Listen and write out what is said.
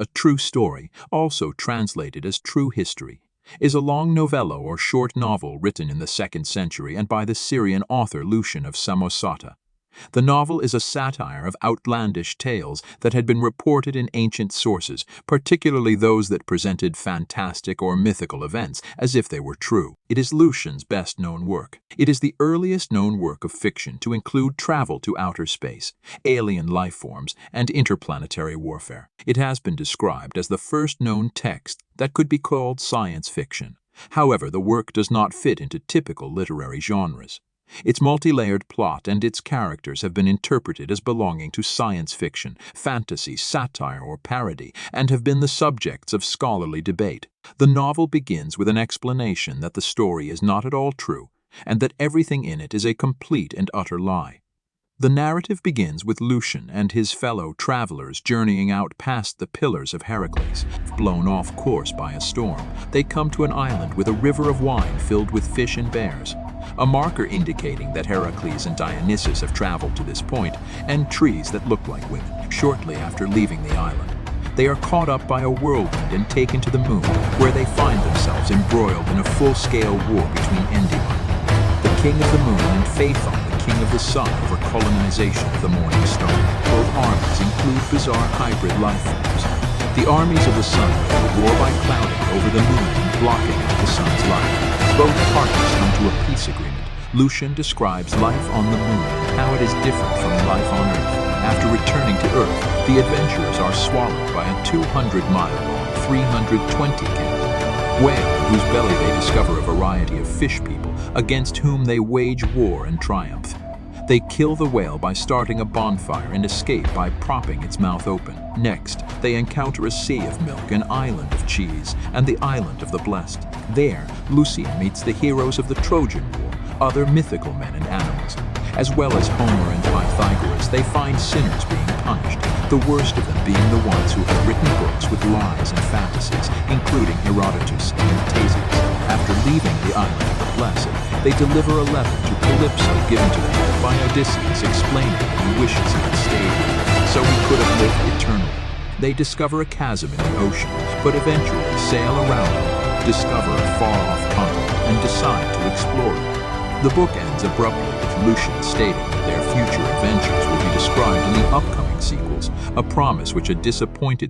A True Story, also translated as True History, is a long novella or short novel written in the 2nd century and by the Syrian author Lucian of Samosata. The novel is a satire of outlandish tales that had been reported in ancient sources, particularly those that presented fantastic or mythical events as if they were true. It is Lucian's best-known work. It is the earliest known work of fiction to include travel to outer space, alien life forms, and interplanetary warfare. It has been described as the first known text that could be called science fiction. However, the work does not fit into typical literary genres. Its multi-layered plot and its characters have been interpreted as belonging to science fiction, fantasy, satire, or parody, and have been the subjects of scholarly debate. The novel begins with an explanation that the story is not at all true, and that everything in it is a complete and utter lie. The narrative begins with Lucian and his fellow travelers journeying out past the Pillars of Heracles. Blown off course by a storm, they come to an island with a river of wine filled with fish and bears, a marker indicating that Heracles and Dionysus have traveled to this point, and trees that look like women. Shortly after leaving the island, they are caught up by a whirlwind and taken to the moon, where they find themselves embroiled in a full-scale war between Endymion, the king of the moon, and Phaethon, the king of the sun, over colonization of the morning star. Both armies include bizarre hybrid life forms. The armies of the sun war by clouding over the moon and blocking out the sun's light. Both parties come to a peace agreement. Lucian describes life on the moon and how it is different from life on Earth. After returning to Earth, the adventurers are swallowed by a 200-mile-long, 320-canned whale, in whose belly they discover a variety of fish people against whom they wage war and triumph. They kill the whale by starting a bonfire and escape by propping its mouth open. Next, they encounter a sea of milk, an island of cheese, and the island of the blessed. There, Lucian meets the heroes of the Trojan War, other mythical men and animals. As well as Homer and Pythagoras, they find sinners being punished, the worst of them being the ones who have written books with lies and fantasies, including Herodotus and Theseus. After leaving the island of the blessed, they deliver a letter to Calypso given to them by Odysseus, explaining that he wishes he had stayed here, so he could have lived eternally. They discover a chasm in the ocean, but eventually sail around it, discover a far-off continent, and decide to explore it. The book ends abruptly with Lucian stating that their future adventures will be described in the upcoming sequels, a promise which a disappointed